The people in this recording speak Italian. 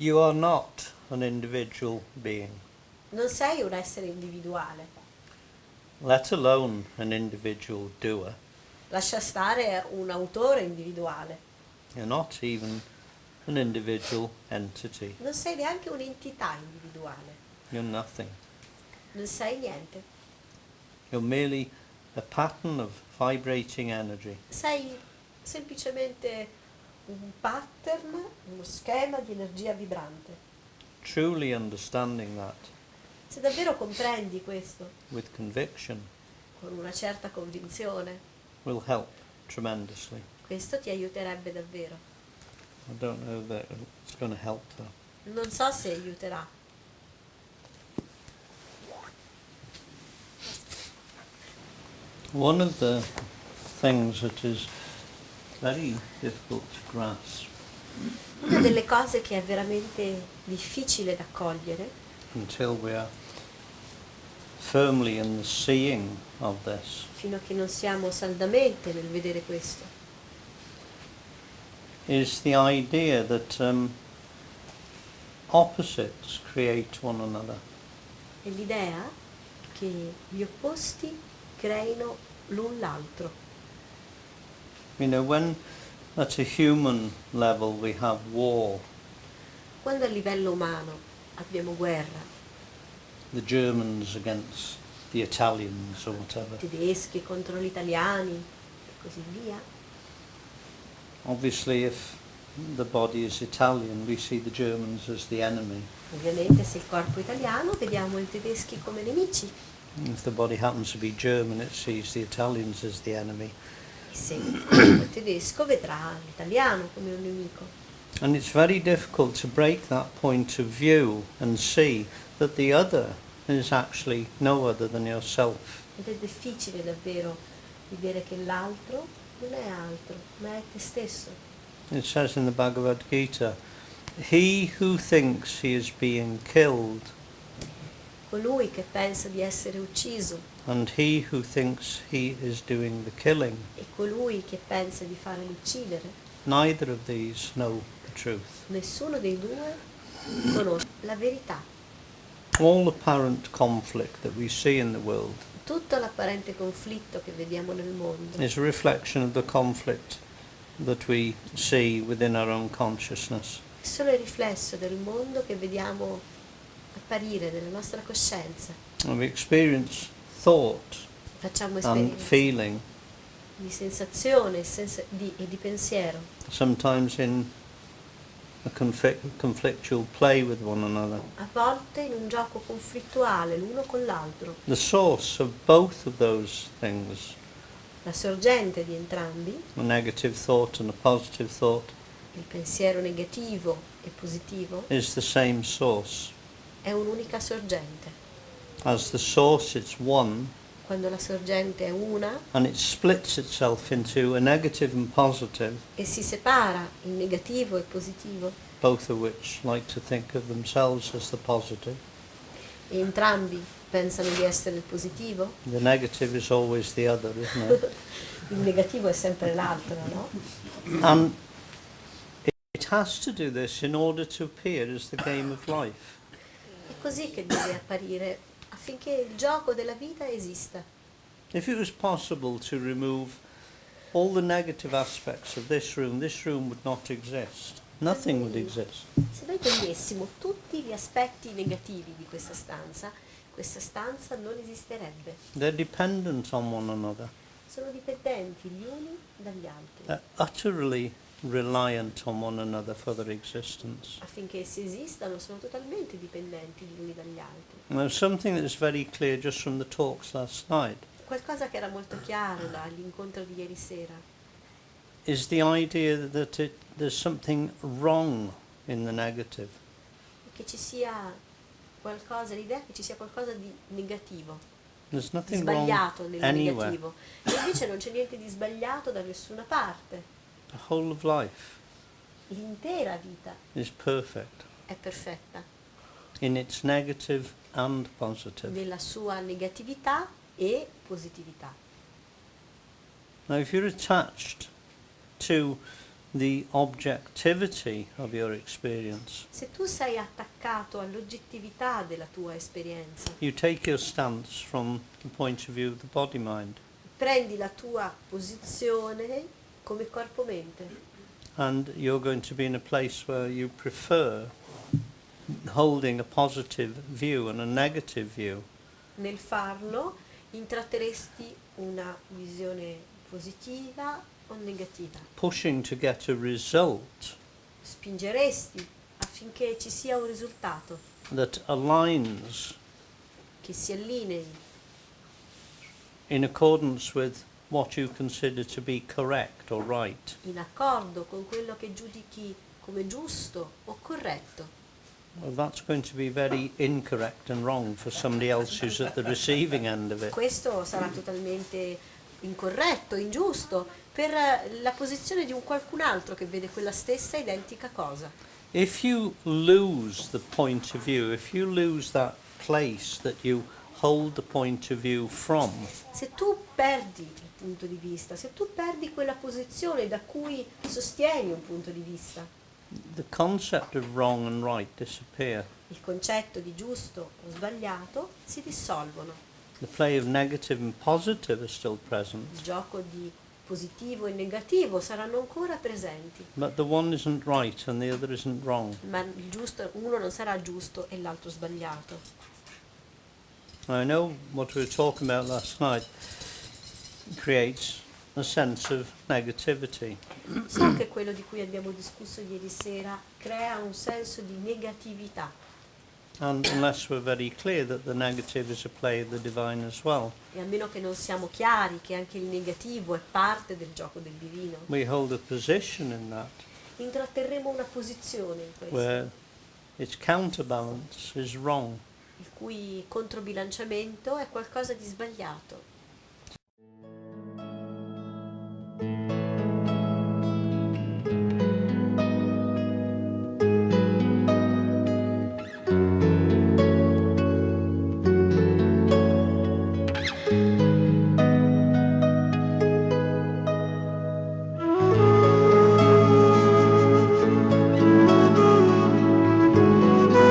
You are not an individual being, Non sei un essere individuale. let alone an individual doer. Lascia stare un autore individuale. You're not even an individual entity. Non sei neanche un'entità individuale. You're nothing. Non sei niente. You're merely a pattern of vibrating energy. Sei semplicemente un pattern, uno schema di energia vibrante. Truly understanding that Se davvero comprendi questo, with conviction con una certa convinzione, will help tremendously. questo ti aiuterebbe davvero. I don't know that it's going to help though. Non so se aiuterà. One of the things that is very difficult to grasp Una delle cose che è veramente difficile da cogliere, until we are firmly in the seeing of this, fino a che non siamo saldamente nel vedere questo, is the idea that opposites create one another. è l'idea che gli opposti creino l'un l'altro. You know, when at a human level we have war, Quando a livello umano abbiamo guerra, the Germans against the Italians or whatever, tedeschi contro gli italiani e così via, obviously if the body is Italian we see the Germans as the enemy. ovviamente se il corpo è italiano vediamo i tedeschi come nemici, If the body happens to be German it sees the Italians as the enemy. e se il corpo è tedesco vedrà l'italiano come un nemico. And it's very difficult to break that point of view and see that the other is actually no other than yourself. Ed è difficile davvero vedere che l'altro non è altro, ma è te stesso. It says in the Bhagavad Gita, he who thinks he is being killed Colui che pensa di essere ucciso and he who thinks he is doing the killing, e colui che pensa di fare l'uccidere, neither of these know the truth. nessuno dei due conosce la verità. All apparent conflict that we see in the world Tutto l'apparente conflitto che vediamo nel mondo is a reflection of the conflict that we see within our own consciousness. è solo il riflesso del mondo che vediamo apparire nella nostra coscienza. And we experience thought Facciamo and esperienze feeling, di sensazione e di pensiero, sometimes in a conflictual play with one another. a volte in un gioco conflittuale l'uno con l'altro. The source of both of those things, La sorgente di entrambi, a negative thought and a positive thought, il pensiero negativo e positivo, is the same source. è un'unica sorgente. As the source it's one, Quando la sorgente è una and it splits itself into a negative and positive, e si separa il negativo e il positivo, both of which like to think of themselves as the positive. e entrambi pensano di essere il positivo, The negative is always the other, isn't it? il negativo è sempre l'altro, no? And it has to do this in order to appear as the game of life. È così che deve apparire affinché il gioco della vita esista. If it was possible to remove all the negative aspects of this room would not exist. Nothing would exist. Se noi togliessimo tutti gli aspetti negativi di questa stanza non esisterebbe. They're dependent on one another. Sono dipendenti gli uni dagli altri. They're utterly reliant on one another for their existence. Affinché essi esistano sono totalmente dipendenti gli uni dagli altri. And there's something that is very clear just from the talks last night, Qualcosa che era molto chiaro dall'incontro di ieri sera is the idea that there's something wrong in the negative. è che ci sia qualcosa, l'idea che ci sia qualcosa di negativo, There's di nothing wrong sbagliato nel anywhere. negativo. E invece non c'è niente di sbagliato da nessuna parte. The whole of life L'intera vita is perfect è perfetta in its negative and positive. nella sua negatività e positività. Now if you're attached to the objectivity of your experience, Se tu sei attaccato all'oggettività della tua esperienza, you take your stance from the point of view of the body-mind, prendi la tua posizione come corpo-mente and you're going to be in a place where you prefer holding a positive view and a negative view. nel farlo, intratteresti una visione positiva o negativa. Pushing to get a result Spingeresti affinché ci sia un risultato that aligns che si allinei in accordance with what you consider to be correct or right. in accordo con quello che giudichi come giusto o corretto. Well, that's going to be very incorrect and wrong for somebody else who's at the receiving end of it. Questo sarà totalmente incorretto, ingiusto, per la posizione di un qualcun altro che vede quella stessa identica cosa. If you lose the point of view, if you lose that place that you hold the point of view from, Se tu perdi il punto di vista, se tu perdi quella posizione da cui sostieni un punto di vista, the concept of wrong and right disappear. il concetto di giusto o sbagliato si dissolvono. The play of negative and positive is still present, Il gioco di positivo e negativo saranno ancora presenti, but the one isn't right and the other isn't wrong. ma il giusto, uno non sarà giusto e l'altro sbagliato. I know what we were talking about last night creates a sense of negativity. So che quello di cui abbiamo discusso ieri sera crea un senso di negatività, And unless we're very clear that the negative is a play of the divine as well, e a meno che non siamo chiari che anche il negativo è parte del gioco del divino, we hold a position in that intratterremo una posizione in questo, where its counterbalance is wrong. il cui controbilanciamento è qualcosa di sbagliato.